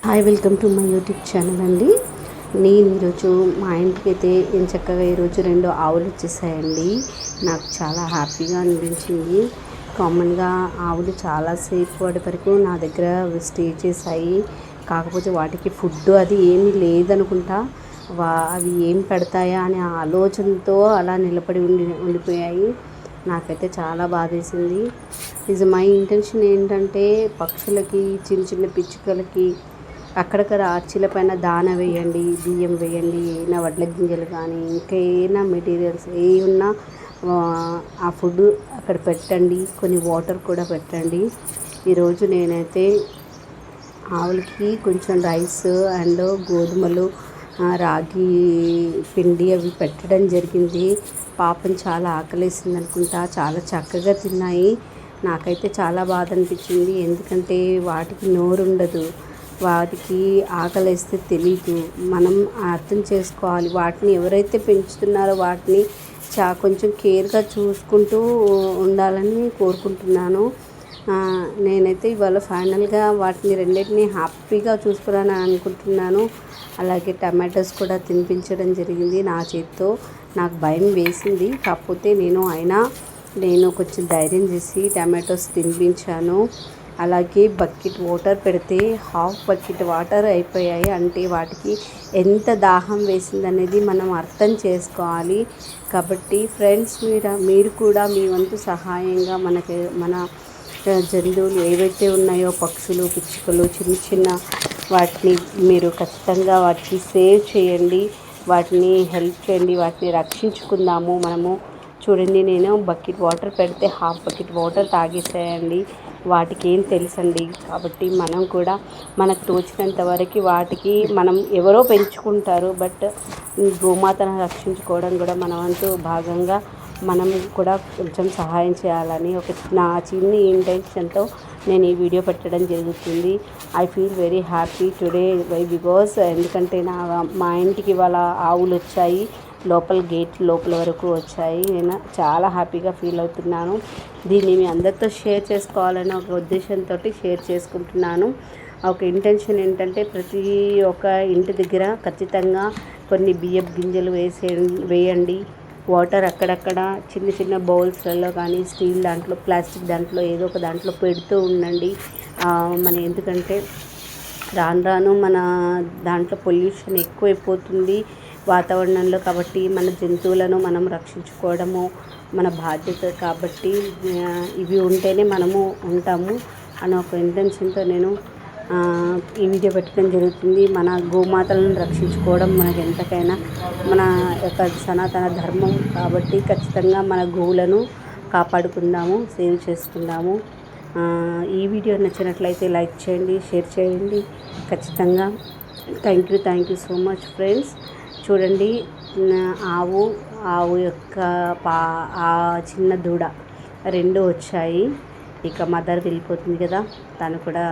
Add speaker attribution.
Speaker 1: Hi, welcome to my YouTube channel అండి. నేను ఈరోజు మా ఇంటికి అయితే చక్కగా ఈరోజు 2 ఆవులు వచ్చేసాయండి. నాకు చాలా హ్యాపీగా అనిపించింది. కామన్గా ఆవులు చాలాసేపు వరకు నా దగ్గర స్టే చేశాయి. కాకపోతే వాటికి ఫుడ్ అది ఏమీ లేదనుకుంటా. అవి ఏం పెడతాయా అనే ఆలోచనతో అలా నిలబడి ఉండిపోయాయి. నాకైతే చాలా బాధేసింది. మై ఇంటెన్షన్ ఏంటంటే పక్షులకి, చిన్న చిన్న పిచ్చుకలకి అక్కడక్కడ ఆర్చీల పైన దాన వేయండి, బియ్యం వేయండి, ఏమైనా వడ్ల గింజలు కానీ ఇంకా ఏమైనా మెటీరియల్స్ ఏ ఉన్నా ఆ ఫుడ్ అక్కడ పెట్టండి. కొన్ని వాటర్ కూడా పెట్టండి. ఈరోజు నేనైతే ఆవులకి కొంచెం రైస్ అండ్ గోధుమలు, రాగి పిండి అవి పెట్టడం జరిగింది. పాపం చాలా ఆకలేసింది అనుకుంటా. చాలా చక్కగా తిన్నాయి. నాకైతే చాలా బాధ అనిపించింది. ఎందుకంటే వాటికి నోరు ఉండదు, వాటికి ఆకలిస్తే తెలీదు. మనం అర్థం చేసుకోవాలి. వాటిని ఎవరైతే పెంచుతున్నారో వాటిని కొంచెం కేర్గా చూసుకుంటూ ఉండాలని కోరుకుంటున్నాను. నేనైతే ఇవాళ ఫైనల్గా వాటిని రెండింటిని హ్యాపీగా చూసుకోవాలని అనుకుంటున్నాను. అలాగే టమాటోస్ కూడా తినిపించడం జరిగింది నా చేతితో. నాకు భయం వేసింది, కాకపోతే నేను కొంచెం ధైర్యం చేసి టమాటోస్ తినిపించాను. అలాగే బకెట్ వాటర్ పెడితే హాఫ్ బకెట్ వాటర్ అయిపోయాయి. అంటే వాటికి ఎంత దాహం వేసిందనేది మనం అర్థం చేసుకోవాలి. కాబట్టి ఫ్రెండ్స్, మీరు కూడా మీ వంతు సహాయంగా మన జంతువులు ఏవైతే ఉన్నాయో పక్షులు, పిచ్చుకలు, చిన్న చిన్న వాటిని మీరు ఖచ్చితంగా వాటికి సేవ్ చేయండి. వాటిని హెల్ప్ చేయండి. వాటిని రక్షించుకుందాము మనము. చూడండి, నేను బకెట్ వాటర్ పెడితే హాఫ్ బకెట్ వాటర్ తాగేసాయండి. వాటికి ఏం తెలుసండి. కాబట్టి మనం కూడా మనకు తోచినంత వరకు వాటికి మనం ఎవరో పెంచుకుంటారు, బట్ గోమాతను రక్షించుకోవడం కూడా మన వంతు భాగంగా మనం కూడా కొంచెం సహాయం చేయాలని నా చిన్ని ఇంటెన్షన్తో నేను ఈ వీడియో పెట్టడం జరుగుతుంది. I feel very happy today because ఎందుకంటే మా ఇంటికి వాళ్ళ ఆవులు వచ్చాయి. గేట్ లోపల వరకు వచ్చాయి. నేను చాలా హ్యాపీగా ఫీల్ అవుతున్నాను. దీన్ని మీ అందరితో షేర్ చేసుకోవాలని ఒక ఉద్దేశంతో షేర్ చేసుకుంటున్నాను. ఒక ఇంటెన్షన్ ఏంటంటే ప్రతి ఒక్క ఇంటి దగ్గర ఖచ్చితంగా కొన్ని బియ్యపు గింజలు వేయండి. వాటర్ అక్కడక్కడ చిన్న చిన్న బౌల్స్లలో కానీ స్టీల్ దాంట్లో, ప్లాస్టిక్ దాంట్లో ఏదో ఒక దాంట్లో పెడుతూ ఉండండి. ఎందుకంటే రాను మన దాంట్లో పొల్యూషన్ ఎక్కువైపోతుంది వాతావరణంలో. కాబట్టి మన జంతువులను మనం రక్షించుకోవడము మన బాధ్యత. కాబట్టి ఇవి ఉంటేనే మనము ఉంటాము అనే ఒక ఇంటెన్షన్తో నేను ఈ వీడియో పెట్టడం జరుగుతుంది. మన గోమాతలను రక్షించుకోవడం మనకు ఎంతకైనా మన యొక్క సనాతన ధర్మం. కాబట్టి ఖచ్చితంగా మన గోవులను కాపాడుకుందాము, సేవ్ చేసుకుందాము. ఈ వీడియో నచ్చినట్లయితే లైక్ చేయండి, షేర్ చేయండి ఖచ్చితంగా. Thank you so much friends. చూడండి, ఆవు యొక్క ఆ చిన్న దూడ 2 వచ్చాయి. ఇక మదర్ వెళ్ళిపోతుంది కదా, తను కూడా